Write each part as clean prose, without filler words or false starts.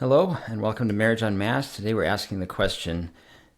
Hello, and welcome to Marriage Unmasked. Today we're asking the question,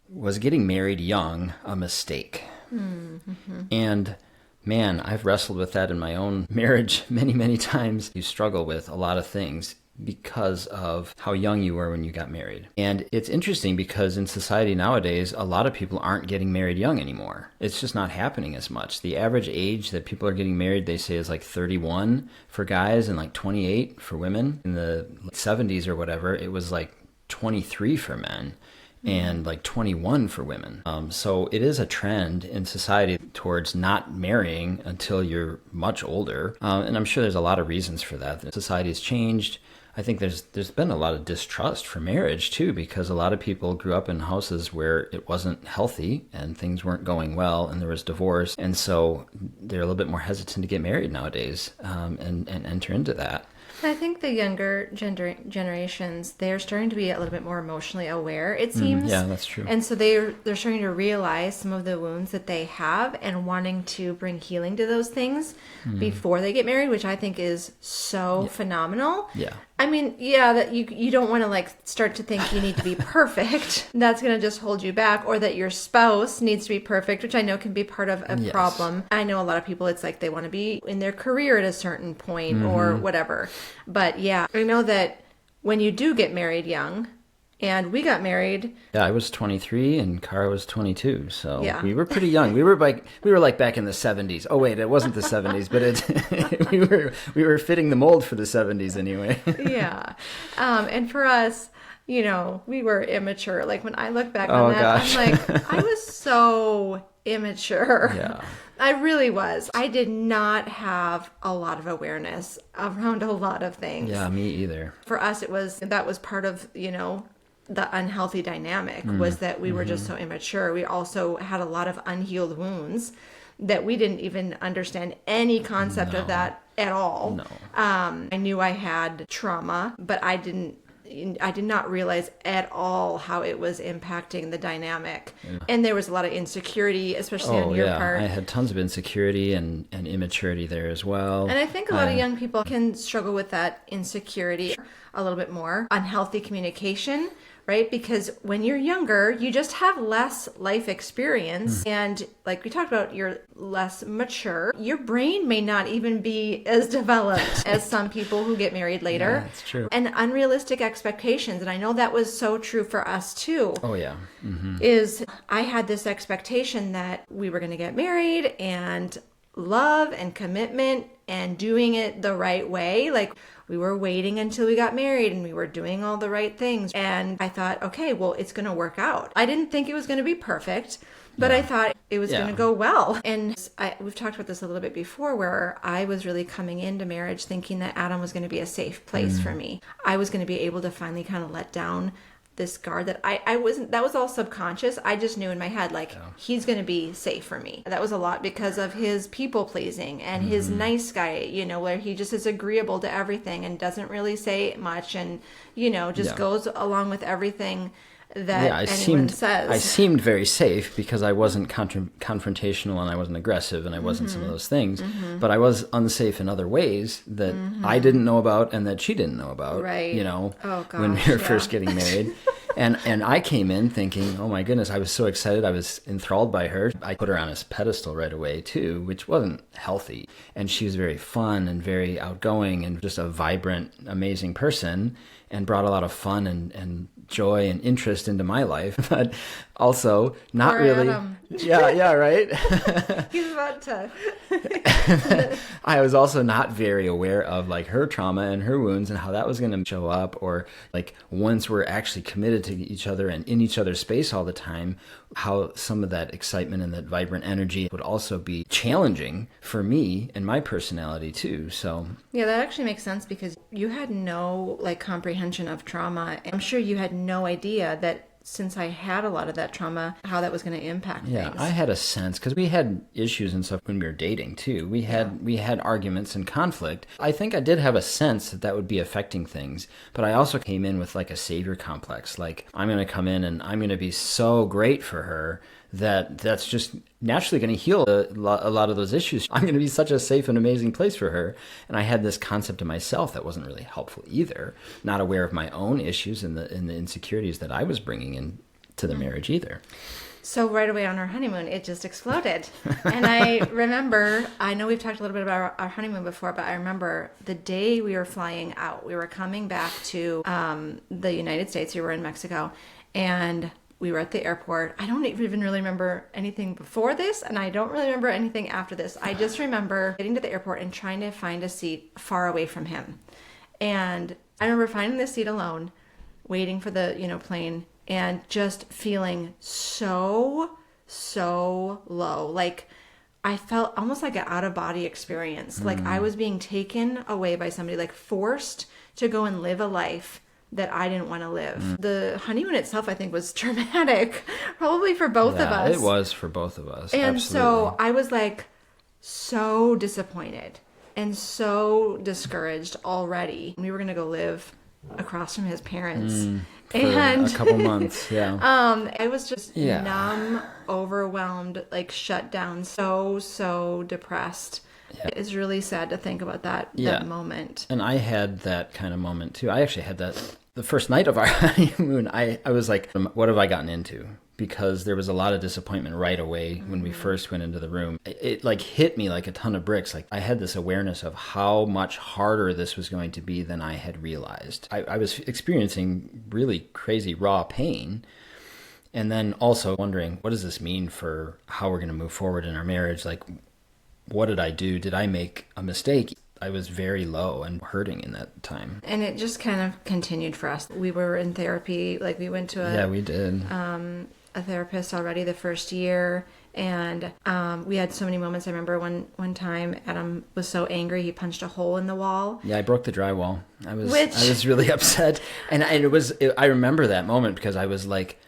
was getting married young a mistake? Mm-hmm. And man, I've wrestled with that in my own marriage many, many times. You struggle with a lot of things because of how young you were when you got married. And it's interesting because in society nowadays, a lot of people aren't getting married young anymore. It's just not happening as much. The average age that people are getting married, they say, is like 31 for guys and like 28 for women. In the 70s or whatever, it was like 23 for men and like 21 for women. So it is a trend in society towards not marrying until you're much older. And I'm sure there's a lot of reasons for that. Society has changed. I think there's been a lot of distrust for marriage too, because a lot of people grew up in houses where it wasn't healthy and things weren't going well and there was divorce. And so they're a little bit more hesitant to get married nowadays and enter into that. I think the younger generations, they're starting to be a little bit more emotionally aware, it seems. Yeah, that's true. And so they're starting to realize some of the wounds that they have and wanting to bring healing to those things before they get married, which I think is so phenomenal. Yeah. I mean, yeah, that you don't want to like start to think you need to be perfect. That's going to just hold you back, or that your spouse needs to be perfect, which I know can be part of a problem. I know a lot of people, it's like they want to be in their career at a certain point or whatever. But yeah, I know that when you do get married young, and we got married. Yeah, I was 23 and Cara was 22, so Yeah. we were pretty young. We were like back in the 70s. Oh wait, it wasn't the 70s, but we were fitting the mold for the 70s anyway. Yeah. And for us, we were immature. Like when I look back on that, gosh. I'm like, I was so immature. Yeah. I really was. I did not have a lot of awareness around a lot of things. Yeah, me either. For us, that was part of, the unhealthy dynamic was that we were just so immature. We also had a lot of unhealed wounds that we didn't even understand any concept of that at all. No. I knew I had trauma, but I did not realize at all how it was impacting the dynamic. Yeah. And there was a lot of insecurity, especially on your part. I had tons of insecurity and immaturity there as well. And I think a lot of young people can struggle with that insecurity a little bit more. Unhealthy communication, right? Because when you're younger, you just have less life experience. And like we talked about, you're less mature. Your brain may not even be as developed as some people who get married later. Yeah, that's true. And unrealistic expectations. And I know that was so true for us too. Oh, yeah. Is I had this expectation that we were going to get married and love and commitment and doing it the right way. Like we were waiting until we got married and we were doing all the right things. And I thought, okay, well, it's going to work out. I didn't think it was going to be perfect, but I thought it was going to go well. And we've talked about this a little bit before, where I was really coming into marriage thinking that Adam was going to be a safe place for me. I was going to be able to finally kind of let down this guard that I wasn't, that was all subconscious. I just knew in my head, like, he's going to be safe for me. That was a lot because of his people pleasing and his nice guy, where he just is agreeable to everything and doesn't really say much and, just goes along with everything that anyone says. I seemed very safe because I wasn't confrontational and I wasn't aggressive and I wasn't some of those things. But I was unsafe in other ways that I didn't know about and that she didn't know about. Right. When we were first getting married. And I came in thinking, oh my goodness, I was so excited. I was enthralled by her. I put her on a pedestal right away too, which wasn't healthy. And she was very fun and very outgoing and just a vibrant, amazing person and brought a lot of fun and joy and interest into my life, but also not Poor really. Adam. Yeah, right. He's about to. I was also not very aware of like her trauma and her wounds and how that was going to show up, or like once we're actually committed to each other and in each other's space all the time, how some of that excitement and that vibrant energy would also be challenging for me and my personality too. So Yeah, that actually makes sense because you had no comprehension of trauma. I'm sure you had no idea that since I had a lot of that trauma, how that was going to impact yeah, things. I had a sense because we had issues and stuff when we were dating too. We had arguments and conflict. I think I did have a sense that would be affecting things, but I also came in with like a savior complex. Like I'm going to come in and I'm going to be so great for her that's just naturally going to heal a lot of those issues. I'm going to be such a safe and amazing place for her. And I had this concept of myself that wasn't really helpful either. Not aware of my own issues and the insecurities that I was bringing into the marriage either. So right away on our honeymoon, it just exploded. And I remember, I know we've talked a little bit about our honeymoon before, but I remember the day we were flying out, we were coming back to the United States. We were in Mexico, and we were at the airport. I don't even really remember anything before this, and I don't really remember anything after this. I just remember getting to the airport and trying to find a seat far away from him. And I remember finding the seat alone, waiting for the plane, and just feeling so low. Like I felt almost like an out-of-body experience. Like I was being taken away by somebody, like forced to go and live a life that I didn't want to live. The honeymoon itself, I think, was traumatic, probably for both of us. It was for both of us. And Absolutely. So I was like so disappointed and so discouraged already. We were going to go live across from his parents. And a couple months, yeah. I was just numb, overwhelmed, like shut down, so depressed. Yeah. It's really sad to think about that moment. And I had that kind of moment too. I actually had that the first night of our honeymoon. I was like, what have I gotten into? Because there was a lot of disappointment right away when we first went into the room. It like hit me like a ton of bricks. Like I had this awareness of how much harder this was going to be than I had realized. I was experiencing really crazy raw pain. And then also wondering, what does this mean for how we're going to move forward in our marriage? Like, what did I do? Did I make a mistake? I was very low and hurting in that time. And it just kind of continued for us. We were in therapy. Like we went to we did. A therapist already the first year, and we had so many moments. I remember one time Adam was so angry he punched a hole in the wall. Yeah, I broke the drywall. I was really upset, and I remember that moment because I was like,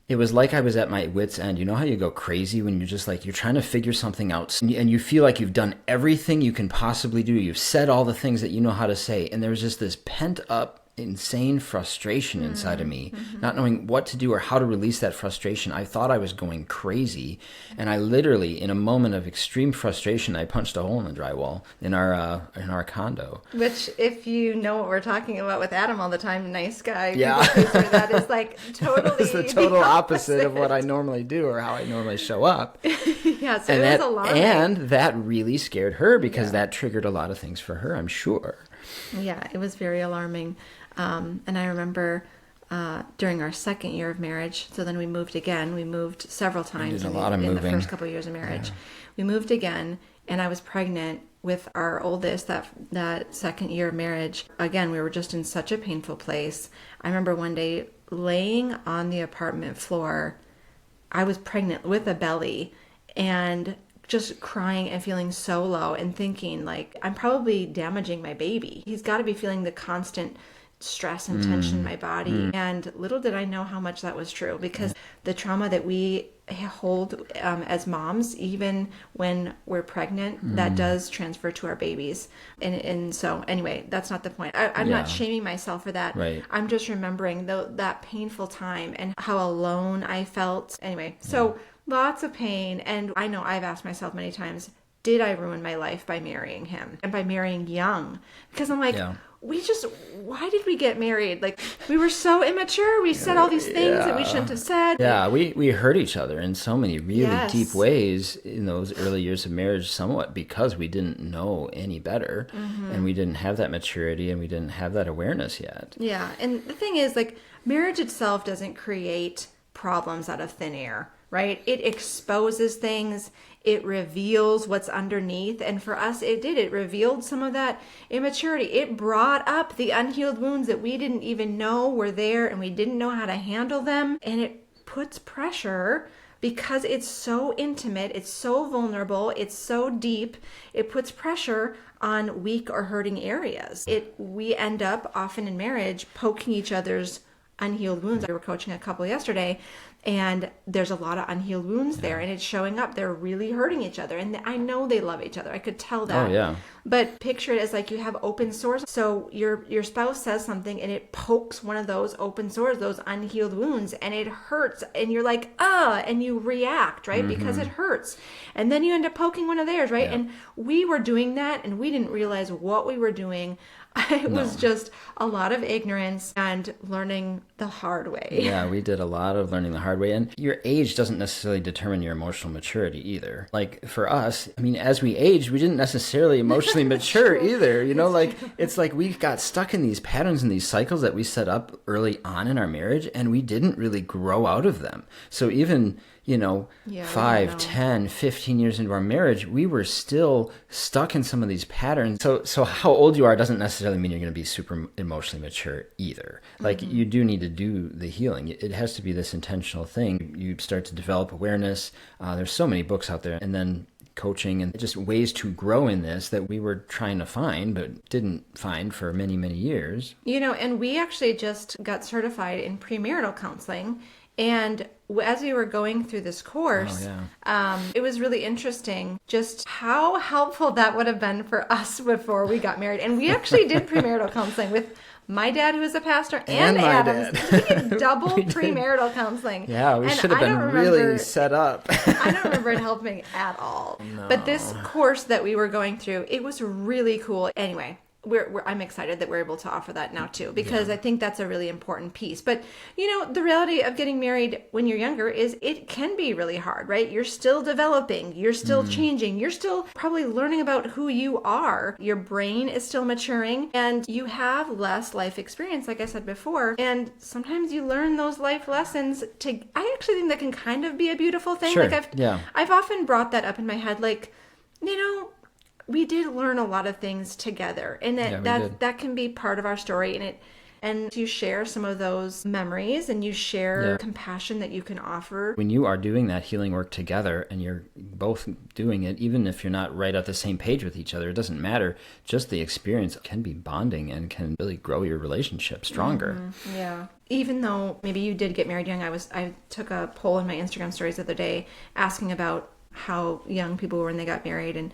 it was like I was at my wit's end. You know how you go crazy when you're just like, you're trying to figure something out and you feel like you've done everything you can possibly do. You've said all the things that you know how to say, and there was just this pent up insane frustration inside of me, not knowing what to do or how to release that frustration. I thought I was going crazy, and I literally, in a moment of extreme frustration, I punched a hole in the drywall in our condo. Which, if you know what we're talking about with Adam all the time, nice guy. Yeah, that is like totally it's the total opposite of what I normally do or how I normally show up. Yeah, so it was alarming. And that really scared her because that triggered a lot of things for her, I'm sure. Yeah, it was very alarming. And I remember during our second year of marriage, so then we moved again. We moved several times in the first couple of years of marriage. Yeah. We moved again, and I was pregnant with our oldest that second year of marriage. Again, we were just in such a painful place. I remember one day laying on the apartment floor. I was pregnant with a belly, and just crying and feeling so low and thinking like, I'm probably damaging my baby. He's got to be feeling the constant stress and tension in my body. And little did I know how much that was true, because the trauma that we hold as moms, even when we're pregnant, that does transfer to our babies. And so anyway, that's not the point. I'm not shaming myself for that. Right. I'm just remembering that painful time and how alone I felt. Anyway, so lots of pain. And I know I've asked myself many times, did I ruin my life by marrying him and by marrying young? Because I'm like, why did we get married? Like, we were so immature. We said all these things that we shouldn't have said. Yeah, we hurt each other in so many really deep ways in those early years of marriage, somewhat because we didn't know any better and we didn't have that maturity and we didn't have that awareness yet. Yeah, and the thing is, like, marriage itself doesn't create problems out of thin air, right? It exposes things. It reveals what's underneath. And for us, it did. It revealed some of that immaturity. It brought up the unhealed wounds that we didn't even know were there, and we didn't know how to handle them. And it puts pressure because it's so intimate. It's so vulnerable. It's so deep. It puts pressure on weak or hurting areas. We end up often in marriage poking each other's unhealed wounds. We were coaching a couple yesterday, and there's a lot of unhealed wounds there, and it's showing up. They're really hurting each other, and I know they love each other. I could tell that. Oh, yeah. But picture it as like you have open sores. So your spouse says something, and it pokes one of those open sores, those unhealed wounds, and it hurts, and you're like, and you react, right? Because it hurts. And then you end up poking one of theirs, right? Yeah. And we were doing that, and we didn't realize what we were doing. It was just a lot of ignorance and learning the hard way. Yeah, we did a lot of learning the hard way. And your age doesn't necessarily determine your emotional maturity either. Like for us, I mean, as we aged, we didn't necessarily emotionally mature either. You know, like it's like we got stuck in these patterns and these cycles that we set up early on in our marriage, and we didn't really grow out of them. So even, you know, 5, 10, 15 years into our marriage, we were still stuck in some of these patterns. So how old you are doesn't necessarily mean you're going to be super emotionally mature either. Like you do need to do the healing. It has to be this intentional thing. You start to develop awareness. There's so many books out there, and then coaching and just ways to grow in this that we were trying to find but didn't find for many, many years. You know, and we actually just got certified in premarital counseling. And as we were going through this course, it was really interesting just how helpful that would have been for us before we got married. And we actually did premarital counseling with my dad, who is a pastor, and Adam's. We did double premarital counseling. Yeah, we should have been really set up. I don't remember it helping at all. No. But this course that we were going through, it was really cool. Anyway, I'm excited that we're able to offer that now too, because I think that's a really important piece. But, you know, the reality of getting married when you're younger is it can be really hard, right? You're still developing, you're still changing, you're still probably learning about who you are. Your brain is still maturing, and you have less life experience, like I said before. And sometimes you learn those life lessons I actually think that can kind of be a beautiful thing. Sure. Like I've often brought that up in my head, like, you know, we did learn a lot of things together, and that can be part of our story. And you share some of those memories, and you share compassion that you can offer. When you are doing that healing work together, and you're both doing it, even if you're not right at the same page with each other, it doesn't matter. Just the experience can be bonding and can really grow your relationship stronger. Mm-hmm. Yeah. Even though maybe you did get married young, I took a poll in my Instagram stories the other day asking about how young people were when they got married, and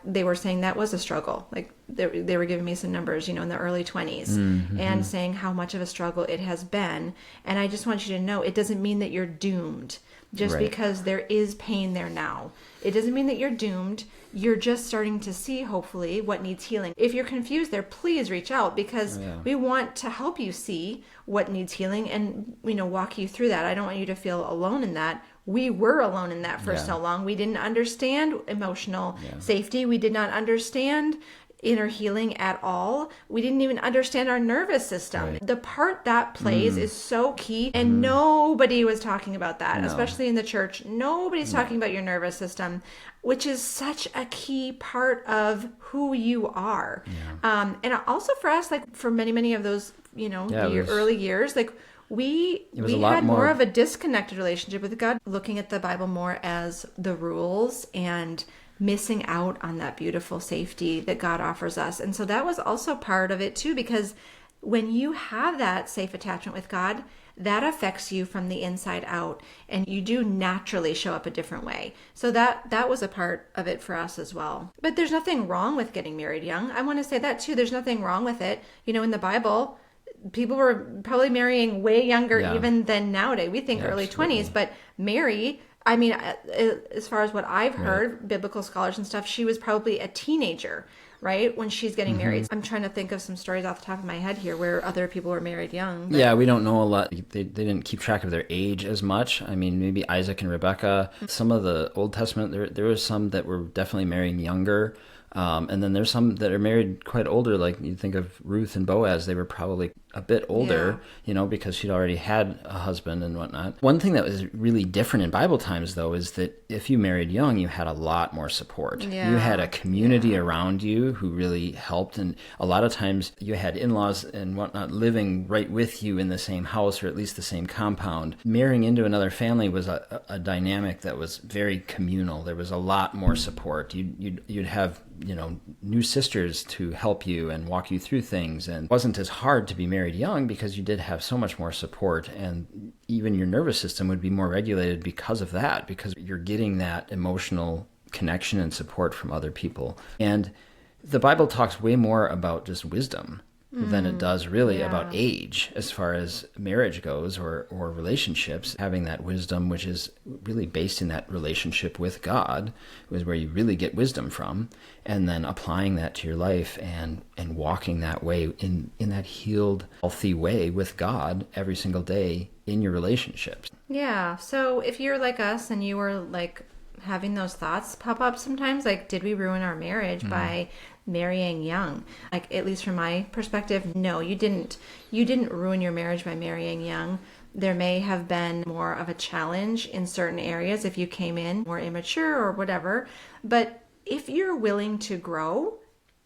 they were saying that was a struggle. Like they were giving me some numbers, you know, in the early 20s, and saying how much of a struggle it has been. And I just want you to know, it doesn't mean that you're doomed just because there is pain there now. It doesn't mean that you're doomed. You're just starting to see, hopefully, what needs healing. If you're confused there, please reach out, because we want to help you see what needs healing and, you know, walk you through that. I don't want you to feel alone in that. We were alone in that for so long. We didn't understand emotional safety. We did not understand inner healing at all. We didn't even understand our nervous system. Right. The part that plays is so key, and nobody was talking about that, especially in the church. Nobody's talking about your nervous system, which is such a key part of who you are. Yeah. And also for us, like for many of those, you know, early years, like we had more of a disconnected relationship with God, looking at the Bible more as the rules and missing out on that beautiful safety that God offers us. And so that was also part of it too, because when you have that safe attachment with God, that affects you from the inside out, and you do naturally show up a different way. So that was a part of it for us as well. But there's nothing wrong with getting married young. I want to say that too. There's nothing wrong with it. You know, in the Bible, people were probably marrying way younger even than nowadays. We think early 20s, but Mary, I mean, as far as what I've heard, biblical scholars and stuff, she was probably a teenager, right, when she's getting married. I'm trying to think of some stories off the top of my head here where other people were married young. But... Yeah, we don't know a lot. They didn't keep track of their age as much. I mean, maybe Isaac and Rebecca. Some of the Old Testament, there was some that were definitely marrying younger. And then there's some that are married quite older, like you think of Ruth and Boaz. They were probably a bit older, you know, because she'd already had a husband and whatnot. One thing that was really different in Bible times, though, is that if you married young, you had a lot more support. Yeah. You had a community around you who really helped. And a lot of times you had in-laws and whatnot living right with you in the same house or at least the same compound. Marrying into another family was a dynamic that was very communal. There was a lot more support. You'd have, you know, new sisters to help you and walk you through things. And it wasn't as hard to be married married young because you did have so much more support, and even your nervous system would be more regulated because of that, because you're getting that emotional connection and support from other people. And the Bible talks way more about just wisdom than it does really about age as far as marriage goes, or relationships. Having that wisdom, which is really based in that relationship with God, is where you really get wisdom from, and then applying that to your life and walking that way in that healed, healthy way with God every single day in your relationships. Yeah. So if you're like us and you were like having those thoughts pop up sometimes, like, did we ruin our marriage by marrying young? Like, at least from my perspective, no, you didn't. You didn't ruin your marriage by marrying young. There may have been more of a challenge in certain areas if you came in more immature or whatever. But if you're willing to grow,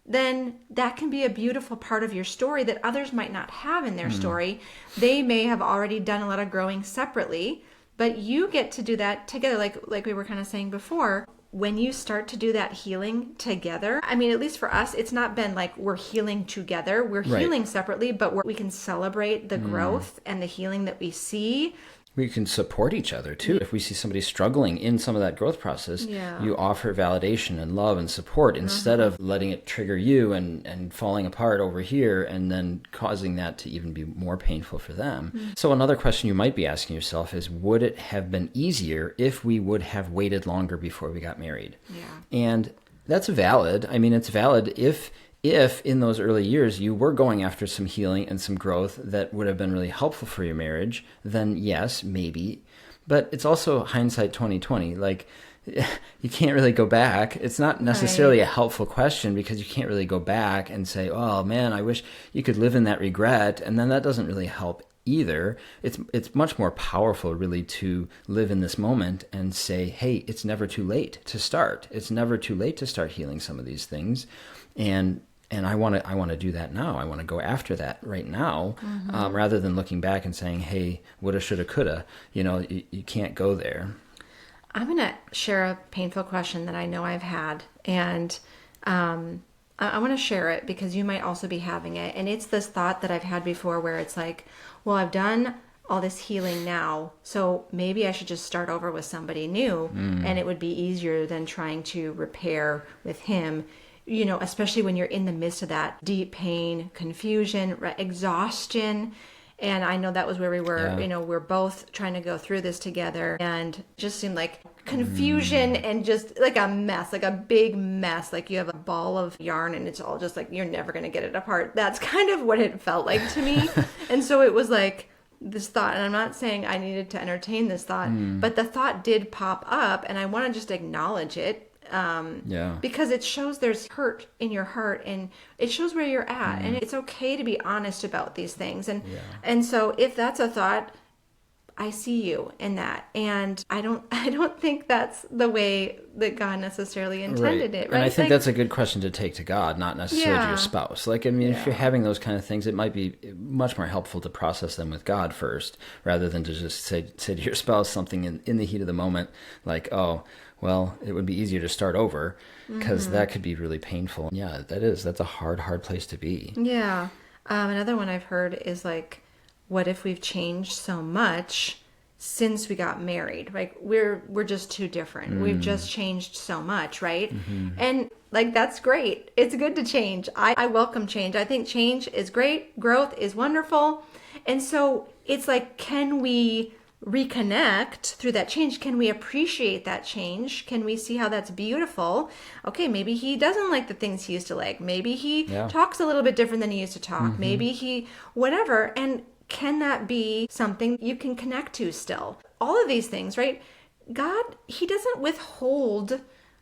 then that can be a beautiful part of your story that others might not have in their story. They may have already done a lot of growing separately, but you get to do that together, like we were kind of saying before. When you start to do that healing together, I mean, at least for us, it's not been like we're healing together. We're healing separately, but we can celebrate the growth and the healing that we see. We can support each other too. If we see somebody struggling in some of that growth process, you offer validation and love and support instead of letting it trigger you and falling apart over here and then causing that to even be more painful for them. So another question you might be asking yourself is, would it have been easier if we would have waited longer before we got married? And that's valid. I mean, it's valid if in those early years you were going after some healing and some growth that would have been really helpful for your marriage, then yes, maybe. But it's also hindsight 2020. Like, you can't really go back. It's not necessarily a helpful question because you can't really go back and say, oh man, I wish you could live in that regret. And then that doesn't really help either. It's much more powerful really to live in this moment and say, hey, it's never too late to start. It's never too late to start healing some of these things. And I want to do that now. I want to go after that right now, rather than looking back and saying, hey, woulda, shoulda, coulda. You can't go there. I'm going to share a painful question that I know I've had. And I want to share it because you might also be having it. And it's this thought that I've had before where it's like, well, I've done all this healing now, so maybe I should just start over with somebody new. And it would be easier than trying to repair with him. Especially when you're in the midst of that deep pain, confusion, exhaustion. And I know that was where we were, we're both trying to go through this together, and just seemed like confusion and just like a mess, like a big mess. Like you have a ball of yarn and it's all just like, you're never going to get it apart. That's kind of what it felt like to me. And so it was like this thought, and I'm not saying I needed to entertain this thought, but the thought did pop up, and I want to just acknowledge it. Because it shows there's hurt in your heart, and it shows where you're at, and it's okay to be honest about these things. And so if that's a thought, I see you in that, and I don't think that's the way that God necessarily intended it. Right? And I think that's a good question to take to God, not necessarily to your spouse. Like, I mean, if you're having those kind of things, it might be much more helpful to process them with God first, rather than to just say to your spouse something in the heat of the moment, like, oh, well, it would be easier to start over, because that could be really painful. Yeah, that's a hard place to be. Yeah. Another one I've heard is like, what if we've changed so much since we got married? Like we're just too different. We've just changed so much, right? And like, that's great. It's good to change. I welcome change. I think change is great. Growth is wonderful. And so it's like, can we reconnect through that change? Can we appreciate that change? Can we see how that's beautiful? Okay, maybe he doesn't like the things he used to like. Maybe he talks a little bit different than he used to talk. Maybe he whatever. And can that be something you can connect to still? All of these things, right? God, he doesn't withhold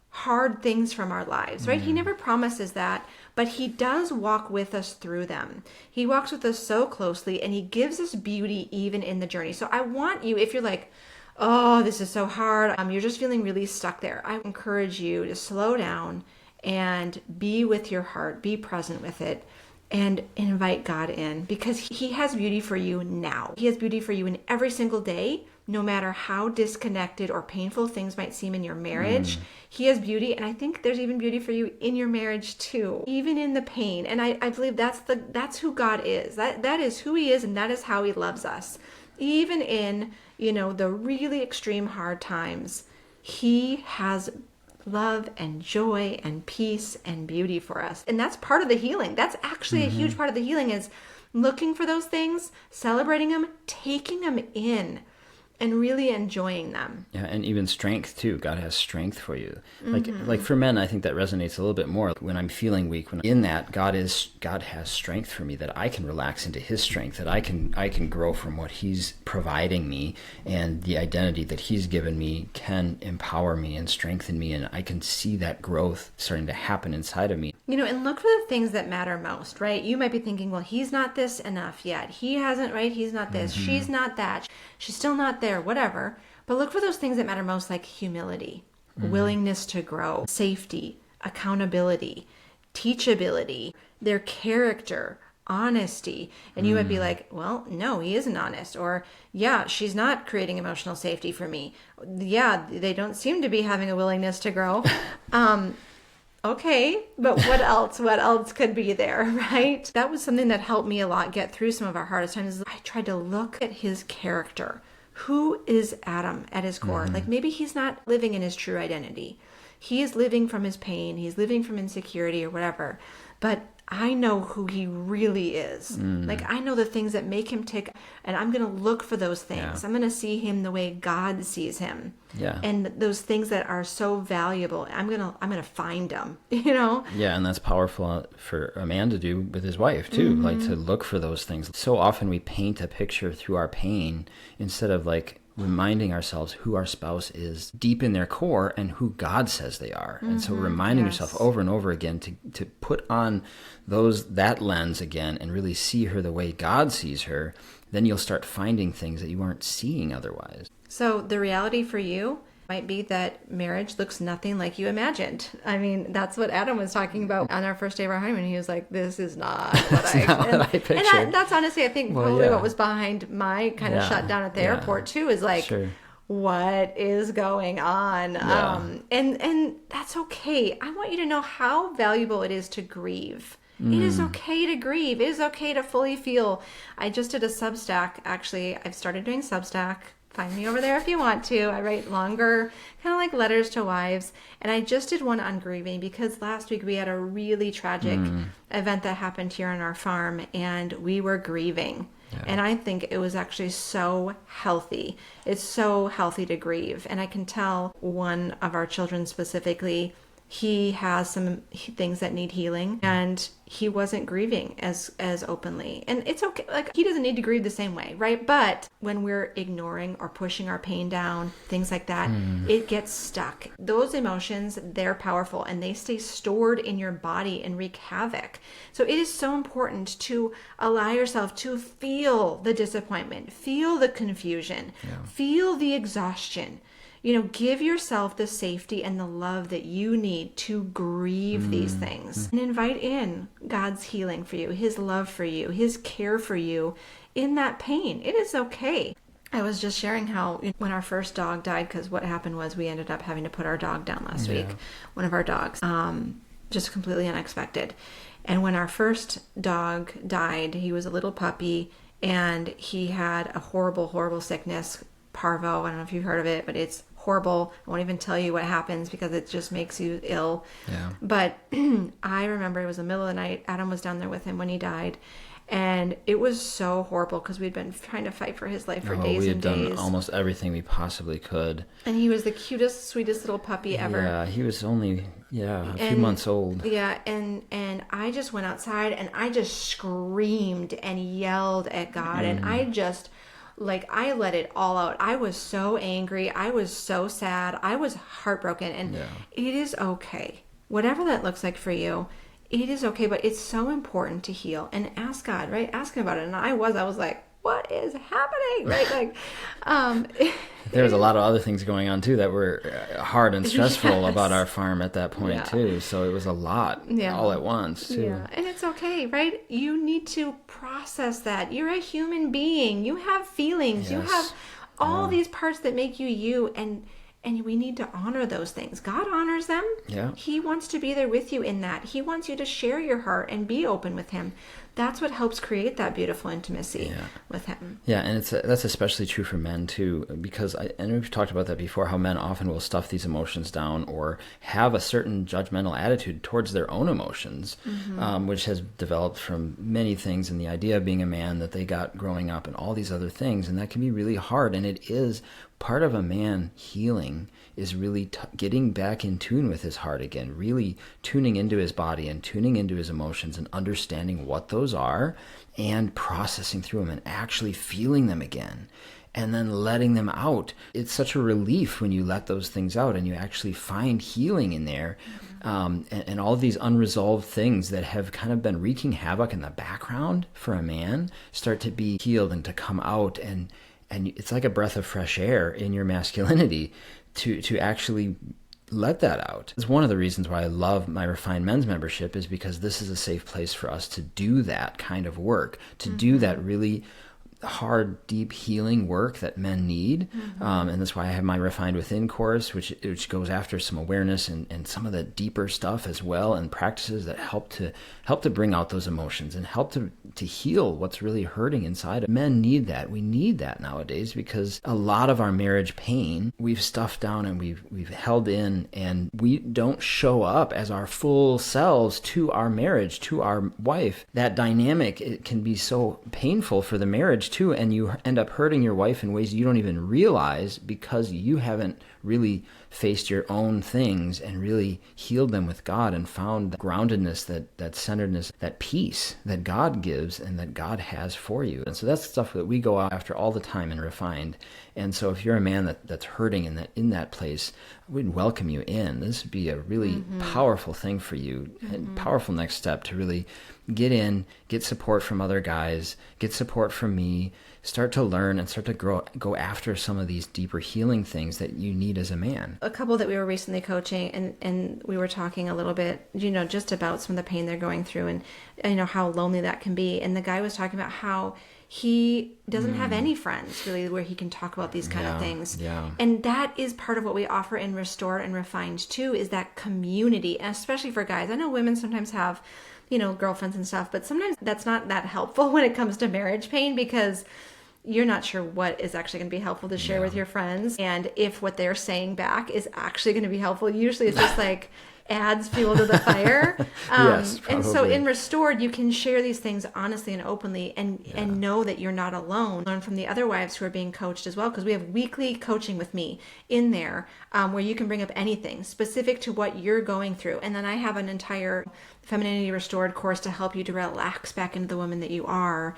hard things from our lives, right? He never promises that, but he does walk with us through them. He walks with us so closely, and he gives us beauty even in the journey. So I want you, if you're like, oh, this is so hard, you're just feeling really stuck there, I encourage you to slow down and be with your heart, be present with it, and invite God in, because he has beauty for you now. He has beauty for you in every single day, no matter how disconnected or painful things might seem in your marriage. He has beauty, and I think there's even beauty for you in your marriage too, even in the pain. And I believe that's who God is. That is who he is, and that is how he loves us. Even in, the really extreme hard times, he has love and joy and peace and beauty for us. And that's part of the healing. That's actually a huge part of the healing, is looking for those things, celebrating them, taking them in, and really enjoying them. Yeah, and even strength too. God has strength for you. Like for men, I think that resonates a little bit more. When I'm feeling weak, when in that, God has strength for me, that I can relax into his strength, that I can grow from what he's providing me, and the identity that he's given me can empower me and strengthen me, and I can see that growth starting to happen inside of me. And look for the things that matter most, right? You might be thinking, well, he's not this enough yet. He hasn't, right? He's not this. She's not that. She's still not there, whatever. But look for those things that matter most, like humility, willingness to grow, safety, accountability, teachability, their character, honesty. And you might be like, well, no, he isn't honest. Or, yeah, she's not creating emotional safety for me. Yeah, they don't seem to be having a willingness to grow. Okay, but what else? What else could be there, right? That was something that helped me a lot get through some of our hardest times. I tried to look at his character. Who is Adam at his core? Like, maybe he's not living in his true identity. He is living from his pain. He's living from insecurity or whatever. But I know who he really is. Like, I know the things that make him tick, and I'm going to look for those things. Yeah. I'm going to see him the way God sees him. Yeah. And those things that are so valuable, I'm going to find them, Yeah, and that's powerful for a man to do with his wife too, like to look for those things. So often we paint a picture through our pain instead of like reminding ourselves who our spouse is deep in their core and who God says they are. And so reminding yourself over and over again to put on that lens again and really see her the way God sees her, then you'll start finding things that you aren't seeing otherwise. So the reality for you might be that marriage looks nothing like you imagined. I mean, that's what Adam was talking about on our first day of our honeymoon. He was like, this is not what I pictured. And that's honestly, I think, probably what was behind my kind of shutdown at the airport too, is like, what is going on? And that's okay. I want you to know how valuable it is to grieve. It is okay to grieve. It is okay to fully feel. I just did a Substack. Actually, I've started doing Substack. Find me over there if you want to. I write longer, kind of like letters to wives. And I just did one on grieving because last week we had a really tragic event that happened here on our farm, and we were grieving. Yeah. And I think it was actually so healthy. It's so healthy to grieve. And I can tell one of our children specifically, he has some things that need healing, and he wasn't grieving as openly. And it's okay. Like, he doesn't need to grieve the same way, right? But when we're ignoring or pushing our pain down, things like that, it gets stuck. Those emotions, they're powerful, and they stay stored in your body and wreak havoc. So it is so important to allow yourself to feel the disappointment, feel the confusion, feel the exhaustion. Give yourself the safety and the love that you need to grieve these things, and invite in God's healing for you, his love for you, his care for you in that pain. It is okay. I was just sharing how when our first dog died, because what happened was we ended up having to put our dog down last week, one of our dogs, just completely unexpected. And when our first dog died, he was a little puppy, and he had a horrible, horrible sickness, parvo. I don't know if you've heard of it, but it's horrible. I won't even tell you what happens because it just makes you ill. Yeah. But I remember it was the middle of the night. Adam was down there with him when he died. And it was so horrible because we'd been trying to fight for his life for days and days. We had done almost everything we possibly could. And he was the cutest, sweetest little puppy ever. Yeah, he was only, a few months old. Yeah, and I just went outside and I just screamed and yelled at God. And I just... I let it all out. I was so angry. I was so sad. I was heartbroken. And it is okay. Whatever that looks like for you, it is okay. But it's so important to heal and ask God, right? Ask him about it. And I was like, what is happening? Right? Like, there was a lot of other things going on too that were hard and stressful Yes. about our farm at that point Yeah. too. So it was a lot all at once too. Yeah, and it's okay, right? You need to process that. You're a human being. You have feelings. You Yes. have all these parts that make you you, and we need to honor those things. God honors them. Yeah. He wants to be there with you in that. He wants you to share your heart and be open with him. That's what helps create that beautiful intimacy with him. Yeah, and that's especially true for men too, because and we've talked about that before, how men often will stuff these emotions down or have a certain judgmental attitude towards their own emotions, which has developed from many things, and the idea of being a man that they got growing up and all these other things, and that can be really hard. And it is part of a man healing is really getting back in tune with his heart again, really tuning into his body and tuning into his emotions and understanding what those are and processing through them and actually feeling them again and then letting them out. It's such a relief when you let those things out and you actually find healing in there. And all of these unresolved things that have kind of been wreaking havoc in the background for a man start to be healed and to come out, and it's like a breath of fresh air in your masculinity to actually let that out. It's one of the reasons why I love my Refined Men's membership, is because this is a safe place for us to do that kind of work, to do that really hard, deep healing work that men need. And that's why I have my Refined Within course, which goes after some awareness and some of the deeper stuff as well, and practices that help to bring out those emotions and help to heal what's really hurting inside. Men need that. We need that nowadays, because a lot of our marriage pain we've stuffed down and we've held in, and we don't show up as our full selves to our marriage, to our wife. That dynamic, it can be so painful for the marriage too, and you end up hurting your wife in ways you don't even realize, because you haven't really faced your own things and really healed them with God and found the groundedness, that centeredness, that peace that God gives and that God has for you. And so that's stuff that we go after all the time in Refined. And so if you're a man that's hurting and that in that place, we'd welcome you in. This would be a really powerful thing for you, and powerful next step to really get in, get support from other guys, get support from me, start to learn and start to go after some of these deeper healing things that you need as a man. A couple that we were recently coaching, and we were talking a little bit, just about some of the pain they're going through and how lonely that can be. And the guy was talking about how he doesn't have any friends really where he can talk about these kind of things. Yeah. And that is part of what we offer in Restore and Refined too, is that community, and especially for guys. I know women sometimes have, girlfriends and stuff, but sometimes that's not that helpful when it comes to marriage pain, because you're not sure what is actually going to be helpful to share with your friends, and if what they're saying back is actually going to be helpful. Usually it's just like adds fuel to the fire. Yes, and so probably. in Restored, you can share these things honestly and openly, and know that you're not alone. Learn from the other wives who are being coached as well, because we have weekly coaching with me in there, where you can bring up anything specific to what you're going through. And then I have an entire Femininity Restored course to help you to relax back into the woman that you are.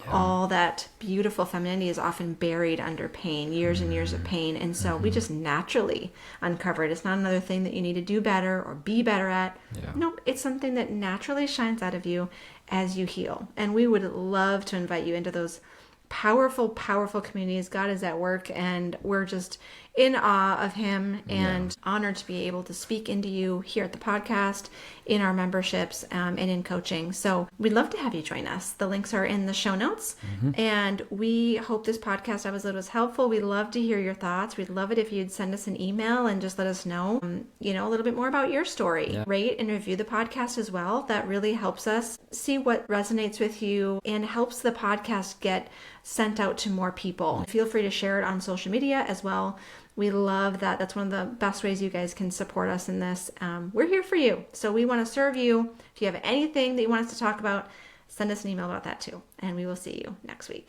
All that beautiful femininity is often buried under pain, years and years of pain. And so we just naturally uncover it. It's not another thing that you need to do better or be better at. Nope, it's something that naturally shines out of you as you heal. And we would love to invite you into those powerful, powerful communities. God is at work, and we're just in awe of him and honored to be able to speak into you here at the podcast, in our memberships, and in coaching. So we'd love to have you join us. The links are in the show notes. And we hope this podcast episode was helpful. We'd love to hear your thoughts. We'd love it if you'd send us an email and just let us know, a little bit more about your story. Rate and review the podcast as well. That really helps us see what resonates with you and helps the podcast get sent out to more people. Feel free to share it on social media as well. We love that. That's one of the best ways you guys can support us in this. We're here for you. So we want to serve you. If you have anything that you want us to talk about, send us an email about that too. And we will see you next week.